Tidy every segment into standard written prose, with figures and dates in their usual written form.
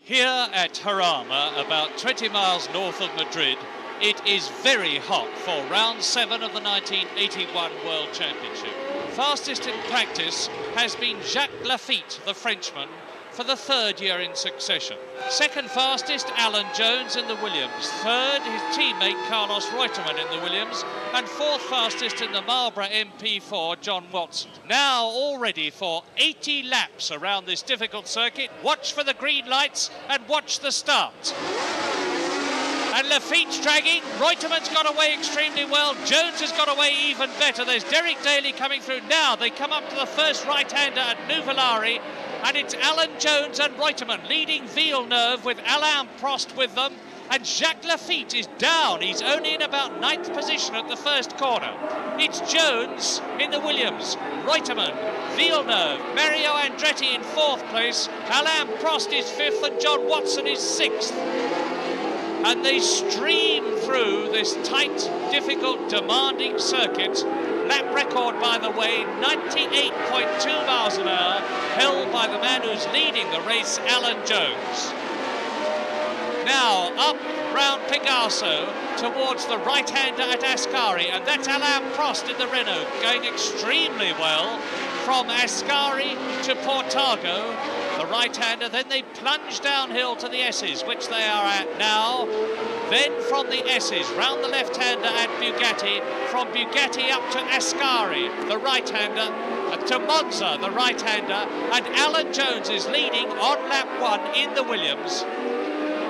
Here at Jarama, about 20 miles north of Madrid, it is very hot for round 7 of the 1981 World Championship. Fastest in practice has been Jacques Lafitte, the Frenchman, for the third year in succession. Second fastest, Alan Jones in the Williams. Third, his teammate Carlos Reutemann in the Williams. And fourth fastest in the Marlboro MP4, John Watson. Now all ready for 80 laps around this difficult circuit. Watch for the green lights and watch the start. And Lafitte's dragging. Reutemann's got away extremely well. Jones has got away even better. There's Derek Daly coming through now. They come up to the first right-hander at Nuvolari. And it's Alan Jones and Reutemann leading Villeneuve with Alain Prost with them. And Jacques Lafitte is down. He's only in about 9th position at the first corner. It's Jones in the Williams, Reutemann, Villeneuve, Mario Andretti in 4th place. Alain Prost is 5th and John Watson is 6th. And they stream through this tight, difficult, demanding circuit. Lap record, by the way, 98.2 miles an hour, held by the man who's leading the race, Alan Jones. Now, up round Pegaso towards the right-hander at Ascari, and that's Alain Prost in the Renault, going extremely well from Ascari to Portago, the right-hander. Then they plunge downhill to the S's, which they are at now. Then from the S's, round the left-hander at Bugatti, from Bugatti up to Ascari, the right-hander, to Monza, the right-hander, and Alan Jones is leading on lap 1 in the Williams.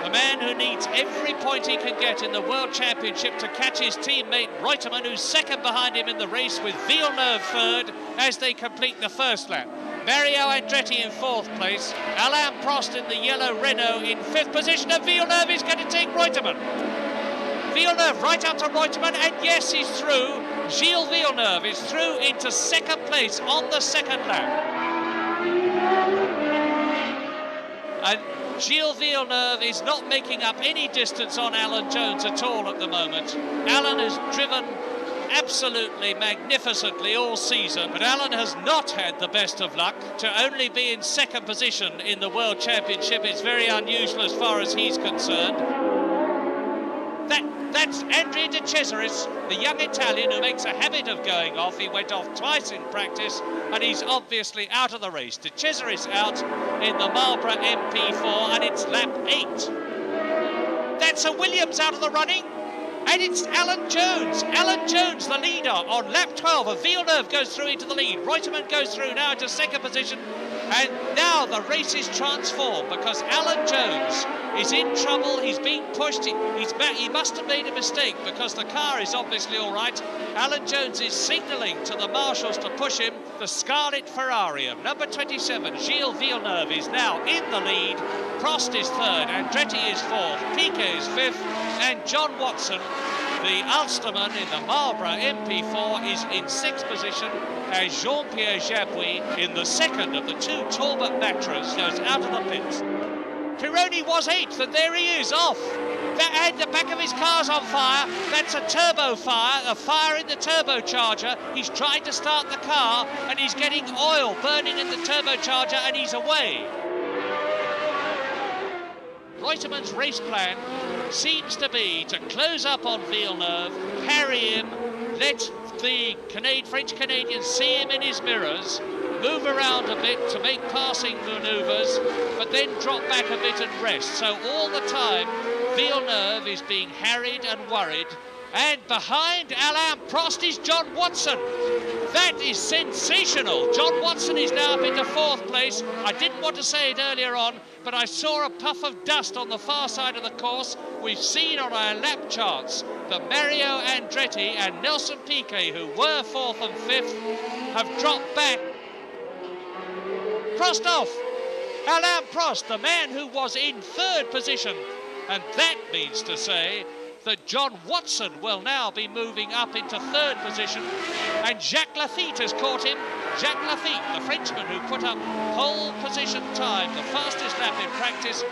The man who needs every point he can get in the World Championship to catch his teammate Reutemann, who's second behind him in the race, with Villeneuve third as they complete the first lap. Mario Andretti in 4th place, Alain Prost in the yellow Renault in 5th position, and Villeneuve is going to take Reutemann. Villeneuve right up to Reutemann, and yes, he's through. Gilles Villeneuve is through into 2nd place on the 2nd lap. And Gilles Villeneuve is not making up any distance on Alan Jones at all at the moment. Alan has driven absolutely magnificently all season, but Alan has not had the best of luck. To only be in 2nd position in the World Championship is very unusual as far as he's concerned. That's Andrea De Cesaris, the young Italian who makes a habit of going off. He went off twice in practice and he's obviously out of the race. De Cesaris out in the Marlboro MP4 and it's lap 8. That's a Williams out of the running. And it's Alan Jones. Alan Jones, the leader, on lap 12. And Villeneuve goes through into the lead. Reutemann goes through now into 2nd position. And now the race is transformed because Alan Jones is in trouble. He's being pushed. He must have made a mistake because the car is obviously all right. Alan Jones is signalling to the marshals to push him. The Scarlet Ferrari of number 27, Gilles Villeneuve, is now in the lead. Prost is 3rd, Andretti is 4th, Piquet is 5th, and John Watson, the Ulsterman in the Marlboro MP4, is in 6th position as Jean-Pierre Jabouille in the 2nd of the 2 Talbot Matras goes out of the pits. Pironi was 8th, and there he is, off. The back of his car's on fire. That's a turbo fire, a fire in the turbocharger. He's trying to start the car, and he's getting oil burning in the turbocharger, and he's away. Reutemann's race plan seems to be to close up on Villeneuve, harry him, let the French-Canadians see him in his mirrors, move around a bit to make passing manoeuvres, but then drop back a bit and rest. So all the time, Villeneuve is being harried and worried. And behind Alain Prost is John Watson. That is sensational. John Watson is now up into 4th place. I didn't want to say it earlier on, but I saw a puff of dust on the far side of the course. We've seen on our lap charts that Mario Andretti and Nelson Piquet, who were 4th and 5th, have dropped back. Prost off. Alain Prost, the man who was in 3rd position. And that means to say that John Watson will now be moving up into 3rd position, and Jacques Lafitte has caught him. Jacques Lafitte, the Frenchman who put up pole position time, the fastest lap in practice,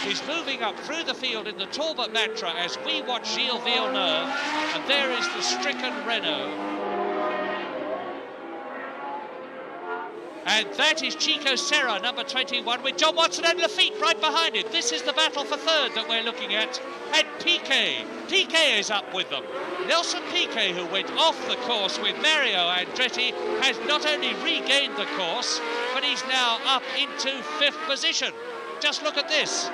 is moving up through the field in the Talbot Matra as we watch Gilles Villeneuve, and there is the stricken Renault. And that is Chico Serra, number 21, with John Watson and Lafitte right behind him. This is the battle for third that we're looking at. And Piquet is up with them. Nelson Piquet, who went off the course with Mario Andretti, has not only regained the course, but he's now up into 5th position. Just look at this.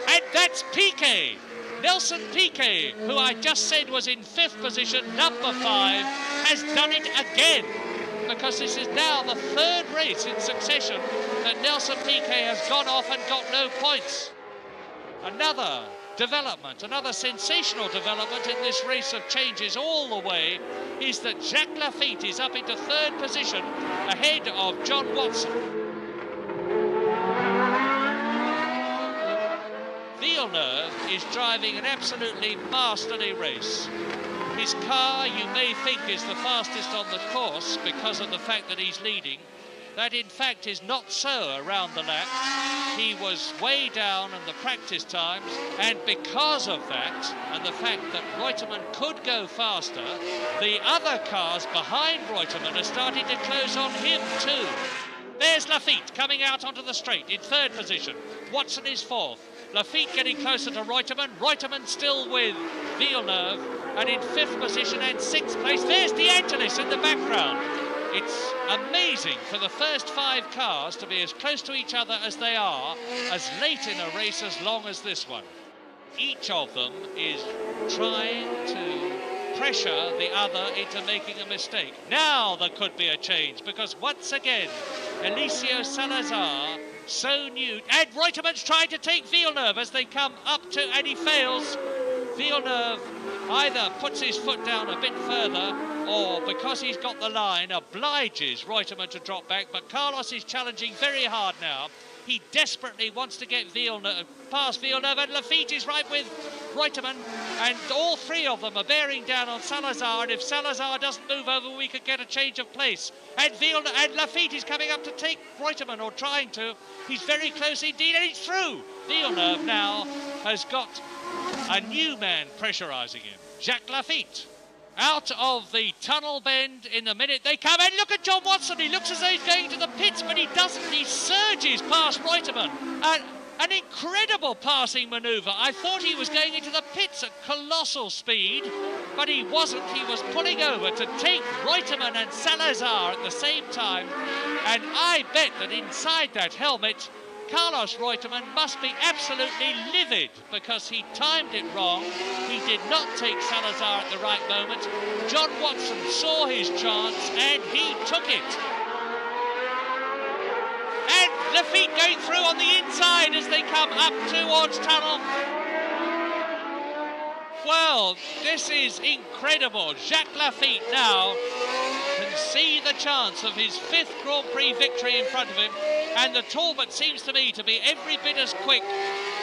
And that's Piquet. Nelson Piquet, who I just said was in 5th position, number 5, has done it again, because this is now the 3rd race in succession that Nelson Piquet has gone off and got no points. Another development, another sensational development in this race of changes all the way is that Jacques Lafitte is up into 3rd position ahead of John Watson. Villeneuve is driving an absolutely masterly race. His car, you may think, is the fastest on the course because of the fact that he's leading. That, in fact, is not so around the lap. He was way down in the practice times, and because of that, and the fact that Reutemann could go faster, the other cars behind Reutemann are starting to close on him too. There's Lafitte coming out onto the straight in 3rd position. Watson is 4th. Lafitte getting closer to Reutemann. Reutemann still with Villeneuve, and in 5th position and 6th place. There's De Angelis in the background. It's amazing for the first 5 cars to be as close to each other as they are, as late in a race as long as this one. Each of them is trying to pressure the other into making a mistake. Now there could be a change, because once again, Eliseo Salazar, so new, and Reutemann's trying to take Villeneuve as they come up to, and he fails. Villeneuve either puts his foot down a bit further, or because he's got the line, obliges Reutemann to drop back, but Carlos is challenging very hard now. He desperately wants to get Villeneuve, past Villeneuve, and Lafitte is right with Reutemann, and all 3 of them are bearing down on Salazar, and if Salazar doesn't move over, we could get a change of place. And Lafitte is coming up to take Reutemann, or trying to. He's very close indeed, and he's through. Villeneuve now has got a new man pressurising him, Jacques Lafitte. Out of the tunnel bend in the minute they come, and look at John Watson. He looks as though he's going to the pits, but he doesn't. He surges past Reutemann. An incredible passing manoeuvre. I thought he was going into the pits at colossal speed, but he wasn't. He was pulling over to take Reutemann and Salazar at the same time, and I bet that inside that helmet, Carlos Reutemann must be absolutely livid, because he timed it wrong. He did not take Salazar at the right moment. John Watson saw his chance and he took it. And Lafitte going through on the inside as they come up towards tunnel. Well, this is incredible. Jacques Lafitte now can see the chance of his 5th Grand Prix victory in front of him, and the Talbot seems to me to be every bit as quick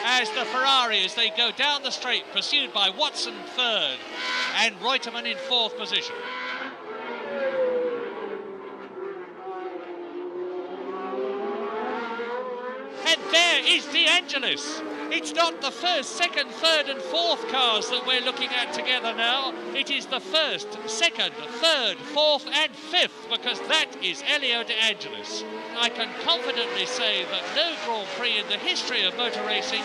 as the Ferrari as they go down the straight, pursued by Watson 3rd and Reutemann in 4th position. And there is De Angelis. It's not the 1st, 2nd, 3rd and 4th cars that we're looking at together now. It is the 1st, 2nd, 3rd, 4th and 5th, because that is Elio De Angelis. I can confidently say that no Grand Prix in the history of motor racing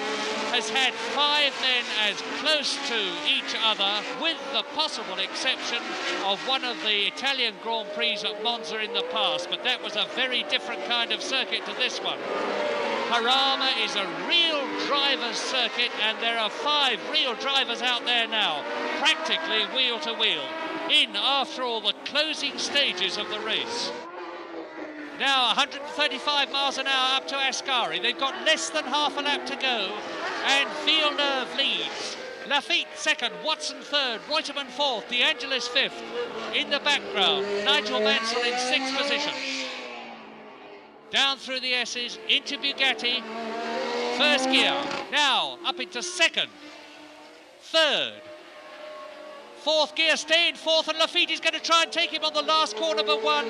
has had 5 men as close to each other, with the possible exception of one of the Italian Grand Prix at Monza in the past, but that was a very different kind of circuit to this one. Jarama is a real driver's circuit, and there are 5 real drivers out there now, practically wheel to wheel, in after all the closing stages of the race. Now 135 miles an hour up to Ascari. They've got less than half a lap to go, and Villeneuve leads. Lafitte 2nd, Watson 3rd, Reutemann 4th, De Angelis 5th. In the background, Nigel Mansell in 6th position. Down through the S's, into Bugatti, 1st gear. Now up into 2nd, 3rd, 4th gear, stay in 4th, and Lafitte is going to try and take him on the last corner, but 1.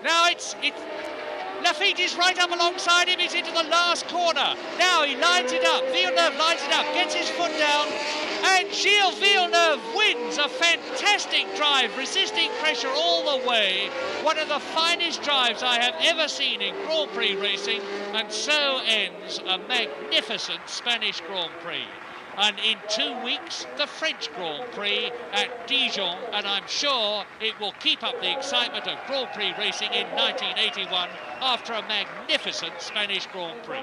Now it's Lafitte is right up alongside him. He's into the last corner. Now he lines it up. Villeneuve lines it up, gets his foot down, and Gilles Villeneuve wins a fantastic drive, resisting pressure all the way. One of the finest drives I have ever seen in Grand Prix racing, and so ends a magnificent Spanish Grand Prix. And in 2 weeks, the French Grand Prix at Dijon, and I'm sure it will keep up the excitement of Grand Prix racing in 1981 after a magnificent Spanish Grand Prix.